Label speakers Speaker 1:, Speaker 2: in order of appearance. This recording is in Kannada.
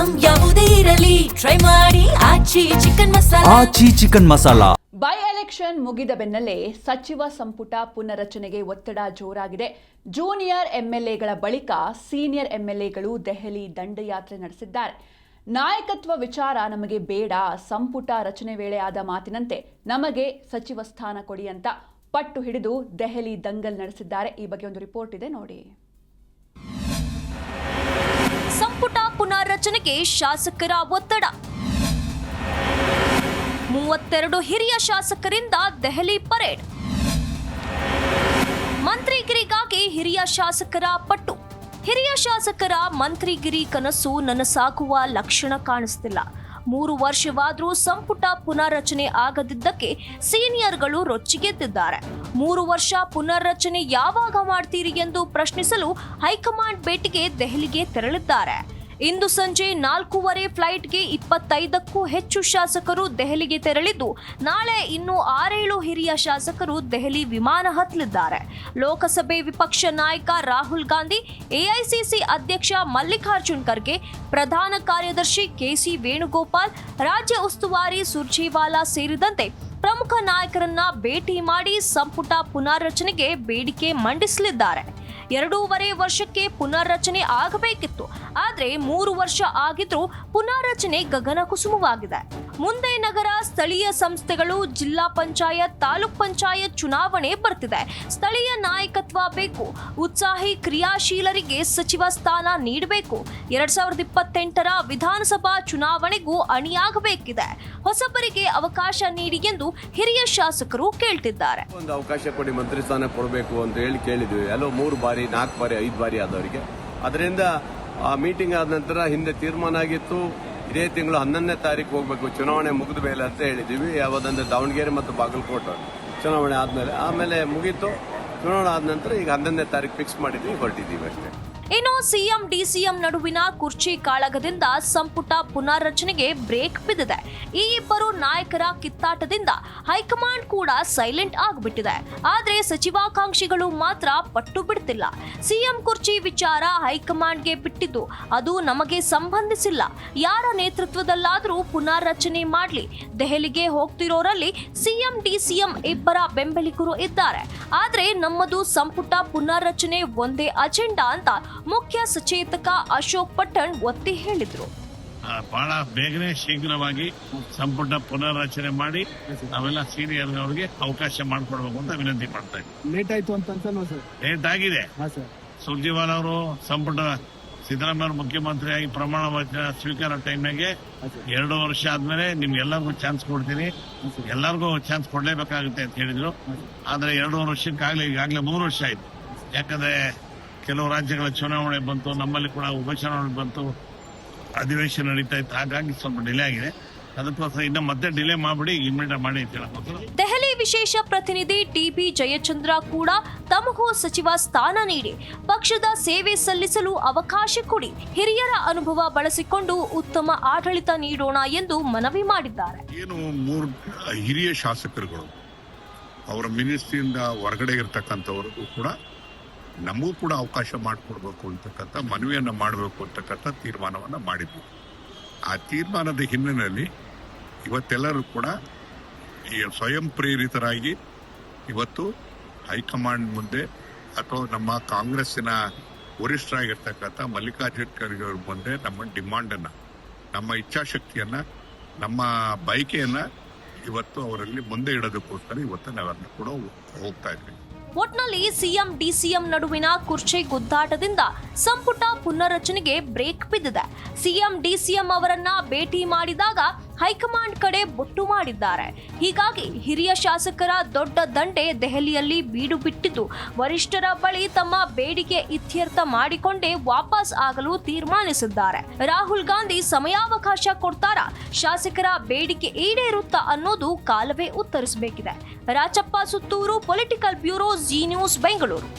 Speaker 1: ಐಟಂ ಯಾವುದೇ ಇರಲಿ ಟ್ರೈ ಮಾಡಿ ಆಚಿ ಚಿಕನ್ ಮಸಾಲಾ.
Speaker 2: ಬೈ ಎಲೆಕ್ಷನ್ ಮುಗಿದ ಬೆನ್ನಲ್ಲೇ ಸಚಿವ ಸಂಪುಟ ಪುನರಚನೆಗೆ ಒತ್ತಡ ಜೋರಾಗಿದೆ. ಜೂನಿಯರ್ ಎಂಎಲ್ಎಗಳ ಬಳಿಕ ಸೀನಿಯರ್ ಎಂಎಲ್ಎಗಳು ದೆಹಲಿ ದಂಡಯಾತ್ರೆ ನಡೆಸಿದ್ದಾರೆ. ನಾಯಕತ್ವ ವಿಚಾರ ನಮಗೆ ಬೇಡ, ಸಂಪುಟ ರಚನೆ ವೇಳೆ ಆದ ಮಾತಿನಂತೆ ನಮಗೆ ಸಚಿವ ಸ್ಥಾನ ಕೊಡಿ ಅಂತ ಪಟ್ಟು ಹಿಡಿದು ದೆಹಲಿ ದಂಗಲ್ ನಡೆಸಿದ್ದಾರೆ. ಈ ಬಗ್ಗೆ ಒಂದು ರಿಪೋರ್ಟ್ ಇದೆ ನೋಡಿ.
Speaker 3: ಸಂಪುಟ ಪುನರ್ರಚನೆಗೆ ಶಾಸಕರ ಒತ್ತಡ. 32 ಹಿರಿಯ ಶಾಸಕರಿಂದ ದೆಹಲಿ ಪರೇಡ್. ಮಂತ್ರಿಗಿರಿಗಾಗಿ ಹಿರಿಯ ಶಾಸಕರ ಪಟ್ಟು. ಹಿರಿಯ ಶಾಸಕರ ಮಂತ್ರಿಗಿರಿ ಕನಸು ನನಸಾಗುವ ಲಕ್ಷಣ ಕಾಣಿಸ್ತಿಲ್ಲ. 3 ವರ್ಷವಾದರೂ ಸಂಪುಟ ಪುನರ್ರಚನೆ ಆಗದಿದ್ದಕ್ಕೆ ಸೀನಿಯರ್ಗಳು ರೊಚ್ಚಿಗೆದ್ದಿದ್ದಾರೆ. 3 ವರ್ಷ ಪುನರ್ರಚನೆ ಯಾವಾಗ ಮಾಡ್ತೀರಿ ಎಂದು ಪ್ರಶ್ನಿಸಲು ಹೈಕಮಾಂಡ್ ಭೇಟಿಗೆ ದೆಹಲಿಗೆ ತೆರಳಿದ್ದಾರೆ. ಇಂದು ಸಂಜೆ 4:15 ಫ್ಲೈಟ್ಗೆ 25ಕ್ಕೂ ಹೆಚ್ಚು ಶಾಸಕರು ದೆಹಲಿಗೆ ತೆರಳಿದ್ದು, ನಾಳೆ ಇನ್ನೂ 6-7 ಹಿರಿಯ ಶಾಸಕರು ದೆಹಲಿ ವಿಮಾನ ಹತ್ತಲಿದ್ದಾರೆ. ಲೋಕಸಭೆ ವಿಪಕ್ಷ ನಾಯಕ ರಾಹುಲ್ ಗಾಂಧಿ, ಎಐಸಿಸಿ ಅಧ್ಯಕ್ಷ ಮಲ್ಲಿಕಾರ್ಜುನ್ ಖರ್ಗೆ, ಪ್ರಧಾನ ಕಾರ್ಯದರ್ಶಿ ಕೆಸಿ ವೇಣುಗೋಪಾಲ್, ರಾಜ್ಯ ಉಸ್ತುವಾರಿ ಸುರ್ಜೇವಾಲಾ ಸೇರಿದಂತೆ ಪ್ರಮುಖ ನಾಯಕರನ್ನ ಭೇಟಿ ಮಾಡಿ ಸಂಪುಟ ಪುನರ್ರಚನೆಗೆ ಬೇಡಿಕೆ ಮಂಡಿಸಲಿದ್ದಾರೆ. 2.5 ವರ್ಷಕ್ಕೆ ಪುನರ್ರಚನೆ ಆಗಬೇಕಿತ್ತು, ಆದ್ರೆ 3 ವರ್ಷ ಆಗಿದ್ರೂ ಪುನರ್ರಚನೆ ಗಗನಕುಸುಮವಾಗಿದೆ. ಮುಂದೆ ನಗರ ಸ್ಥಳೀಯ ಸಂಸ್ಥೆಗಳು, ಜಿಲ್ಲಾ ಪಂಚಾಯತ್, ತಾಲೂಕ್ ಪಂಚಾಯತ್ ಚುನಾವಣೆ ಬರ್ತಿದೆ. ಸ್ಥಳೀಯ ನಾಯಕತ್ವ ಬೇಕು. ಉತ್ಸಾಹಿ ಕ್ರಿಯಾಶೀಲರಿಗೆ ಸಚಿವ ಸ್ಥಾನ ನೀಡಬೇಕು. 2028ರ ವಿಧಾನಸಭಾ ಚುನಾವಣೆಗೂ ಅಣಿಯಾಗಬೇಕಿದೆ. ಹೊಸಬರಿಗೆ ಅವಕಾಶ ನೀಡಿ ಎಂದು ಹಿರಿಯ ಶಾಸಕರು ಕೇಳ್ತಿದ್ದಾರೆ.
Speaker 4: ಒಂದು ಅವಕಾಶ ಕೊಡಿ, ಮಂತ್ರಿ ಸ್ಥಾನ ಕೊಡಬೇಕು ಅಂತ ಹೇಳಿ ಕೇಳಿದ್ವಿ. ಎಲ್ಲೋ 3 ಬಾರಿ 4 ಬಾರಿ 5 ಬಾರಿ ಆದವರಿಗೆ. ಅದರಿಂದ ಆ ಮೀಟಿಂಗ್ ಆದ ನಂತರ ಹಿಂದೆ ತೀರ್ಮಾನ ಆಗಿತ್ತು, ಇದೇ ತಿಂಗಳು 11ನೇ ತಾರೀಕು ಹೋಗಬೇಕು ಚುನಾವಣೆ ಮುಗಿದ ಮೇಲೆ ಅಂತ ಹೇಳಿದ್ದೀವಿ. ಯಾವುದಂದ್ರೆ ದಾವಣಗೆರೆ ಮತ್ತು ಬಾಗಲಕೋಟೆ ಚುನಾವಣೆ ಆಮೇಲೆ ಮುಗೀತು. ಚುನಾವಣೆ ಆದ ನಂತರ ಈಗ 11ನೇ ತಾರೀಕು ಫಿಕ್ಸ್ ಮಾಡಿದ್ವಿ, ಹೊರಟಿದ್ದೀವಿ ಅಷ್ಟೇ.
Speaker 3: ಇನ್ನು ಸಿಎಂ ಡಿಸಿಎಂ ನಡುವಿನ ಕುರ್ಚಿ ಕಾಳಗದಿಂದ ಸಂಪುಟ ಪುನರ್ರಚನೆಗೆ ಬ್ರೇಕ್ ಬಿದ್ದಿದೆ. ಈ ಇಬ್ಬರು ನಾಯಕರ ಕಿತ್ತಾಟದಿಂದ ಹೈಕಮಾಂಡ್ ಕೂಡ ಸೈಲೆಂಟ್ ಆಗಿಬಿಟ್ಟಿದೆ. ಆದ್ರೆ ಸಚಿವಾಕಾಂಕ್ಷಿಗಳು ಮಾತ್ರ ಪಟ್ಟು ಬಿಡ್ತಿಲ್ಲ. ಸಿಎಂ ಕುರ್ಚಿ ವಿಚಾರ ಹೈಕಮಾಂಡ್ಗೆ ಬಿಟ್ಟಿದ್ದು, ಅದು ನಮಗೆ ಸಂಬಂಧಿಸಿಲ್ಲ. ಯಾರ ನೇತೃತ್ವದಲ್ಲಾದರೂ ಪುನರ್ರಚನೆ ಮಾಡ್ಲಿ. ದೆಹಲಿಗೆ ಹೋಗ್ತಿರೋರಲ್ಲಿ ಸಿಎಂ ಡಿಸಿಎಂ ಇಬ್ಬರ ಬೆಂಬಲಿಗರು ಇದ್ದಾರೆ. ಆದ್ರೆ ನಮ್ಮದು ಸಂಪುಟ ಪುನರ್ರಚನೆ ಒಂದೇ ಅಜೆಂಡಾ ಅಂತ ಮುಖ್ಯ ಸಚೇತಕ ಅಶೋಕ್ ಪಟ್ಟಣ್ ಒತ್ತಿ ಹೇಳಿದ್ರು.
Speaker 5: ಬಹಳ ಬೇಗನೆ ಶೀಘ್ರವಾಗಿ ಸಂಪುಟ ಪುನರ್ರಚನೆ ಮಾಡಿ ನಾವೆಲ್ಲ ಸೀನಿಯರ್ ಅವರಿಗೆ ಅವಕಾಶ ಮಾಡಿಕೊಡ್ಬೇಕು ಅಂತ ವಿನಂತಿ ಮಾಡ್ತಾ ಇದ್ದೀವಿ.
Speaker 6: ಲೇಟ್ ಆಯ್ತು ಅಂತ
Speaker 5: ಲೇಟ್ ಆಗಿದೆ. ಸುರ್ಜೇವಾಲಾ ಅವರು ಸಂಪುಟ ಸಿದ್ದರಾಮಯ್ಯ ಅವರು ಮುಖ್ಯಮಂತ್ರಿಯಾಗಿ ಪ್ರಮಾಣ ವಚನ ಸ್ವೀಕಾರ ಟೈಮ್ನಾಗೆ 2 ವರ್ಷ ಆದ್ಮೇಲೆ ನಿಮ್ಗೆಲ್ಲರಿಗೂ ಚಾನ್ಸ್ ಕೊಡ್ತೀನಿ, ಎಲ್ಲರಿಗೂ ಚಾನ್ಸ್ ಕೊಡ್ಲೇಬೇಕಾಗುತ್ತೆ ಅಂತ ಹೇಳಿದ್ರು. ಆದ್ರೆ 2.5 ವರ್ಷಕ್ಕಾಗಲೇ ಈಗಾಗಲೇ 3 ವರ್ಷ ಆಯ್ತು. ಯಾಕಂದ್ರೆ ಕೆಲವು ರಾಜ್ಯಗಳ ಚುನಾವಣೆ ಬಂತು, ನಮ್ಮಲ್ಲಿ ಕೂಡ ಉಪಚುನಾವಣೆ ಬಂತು, ಅಧಿವೇಶನ ನಡೀತಾ ಇತ್ತು. ಹಾಗಾಗಿ ಸ್ವಲ್ಪ ಡಿಲೇ ಆಗಿದೆ. ಅದಕ್ಕೋಸ್ಕರ ಇನ್ನು ಮತ್ತೆ ಡಿಲೇ ಮಾಡ್ಬಿಡಿ, ಇಮಿಡಿಯೇಟ್ ಮಾಡಿ ಅಂತ ಹೇಳೋದು.
Speaker 3: ದೆಹಲಿ ವಿಶೇಷ ಪ್ರತಿನಿಧಿ ಟಿಬಿ ಜಯಚಂದ್ರ ಕೂಡ ತಮಗೂ ಸಚಿವ ಸ್ಥಾನ ನೀಡಿ ಪಕ್ಷದ ಸೇವೆ ಸಲ್ಲಿಸಲು ಅವಕಾಶ ಕೊಡಿ, ಹಿರಿಯರ ಅನುಭವ ಬಳಸಿಕೊಂಡು ಉತ್ತಮ ಆಡಳಿತ ನೀಡೋಣ ಎಂದು ಮನವಿ ಮಾಡಿದ್ದಾರೆ.
Speaker 7: ಏನು 3 ಹಿರಿಯ ಶಾಸಕರುಗಳು ಅವರ ಮಿನಿಸ್ಟ್ರಿಯಿಂದ ಹೊರಗಡೆ ಇರತಕ್ಕಂಥವ್ರಿಗೂ ಕೂಡ ನಮಗೂ ಕೂಡ ಅವಕಾಶ ಮಾಡಿಕೊಡ್ಬೇಕು ಅಂತಕ್ಕಂಥ ಮನವಿಯನ್ನ ಮಾಡಬೇಕು ಅಂತಕ್ಕಂಥ ತೀರ್ಮಾನವನ್ನ ಮಾಡಿದ್ವಿ. ಆ ತೀರ್ಮಾನದ ಹಿನ್ನೆಲೆಯಲ್ಲಿ ಇವತ್ತೆಲ್ಲರೂ ಕೂಡ ಈ ಸ್ವಯಂ ಪ್ರೇರಿತರಾಗಿ ಇವತ್ತು ಹೈಕಮಾಂಡ್ ಮುಂದೆ ಅಥವಾ ನಮ್ಮ ಕಾಂಗ್ರೆಸ್ಸಿನ ವರಿಷ್ಠರಾಗಿರ್ತಕ್ಕಂಥ ಮಲ್ಲಿಕಾರ್ಜುನ್ ಖರ್ಗೆ ಅವ್ರ ಮುಂದೆ ನಮ್ಮ ಡಿಮಾಂಡನ್ನು, ನಮ್ಮ ಇಚ್ಛಾಶಕ್ತಿಯನ್ನ, ನಮ್ಮ ಬಯಕೆಯನ್ನ ಇವತ್ತು ಅವರಲ್ಲಿ ಮುಂದೆ ಇಡೋದಕ್ಕೋಸ್ಕರ ಇವತ್ತು ನಾವೆಲ್ಲ ಕೂಡ ಹೋಗ್ತಾ ಇದ್ವಿ.
Speaker 3: ಒಟ್ನಲ್ಲಿ ಸಿಎಂ ಡಿಸಿಎಂ ನಡುವಿನ ಕುರ್ಚಿ ಗುದ್ದಾಟದಿಂದ ಸಂಪುಟ ಪುನರ್ರಚನೆಗೆ ಬ್ರೇಕ್ ಬಿದ್ದಿದೆ. ಸಿಎಂ ಡಿಸಿಎಂ ಅವರನ್ನ ಭೇಟಿ ಮಾಡಿದಾಗ ಹೈಕಮಾಂಡ್ ಕಡೆ ಬೊಟ್ಟು ಮಾಡಿದ್ದಾರೆ. ಹೀಗಾಗಿ ಹಿರಿಯ ಶಾಸಕರ ದೊಡ್ಡ ದಂಡೆ ದೆಹಲಿಯಲ್ಲಿ ಬೀಡು ಬಿಟ್ಟಿದ್ದು, ವರಿಷ್ಠರ ಬಳಿ ತಮ್ಮ ಬೇಡಿಕೆ ಇತ್ಯರ್ಥ ಮಾಡಿಕೊಂಡೇ ವಾಪಸ್ ಆಗಲು ತೀರ್ಮಾನಿಸಿದ್ದಾರೆ. ರಾಹುಲ್ ಗಾಂಧಿ ಸಮಯಾವಕಾಶ ಕೊಡ್ತಾರಾ, ಶಾಸಕರ ಬೇಡಿಕೆ ಈಡೇರುತ್ತಾ ಅನ್ನೋದು ಕಾಲವೇ ಉತ್ತರಿಸಬೇಕಿದೆ. Rachappa Sutturu, political bureau, Zee news, Bengaluru.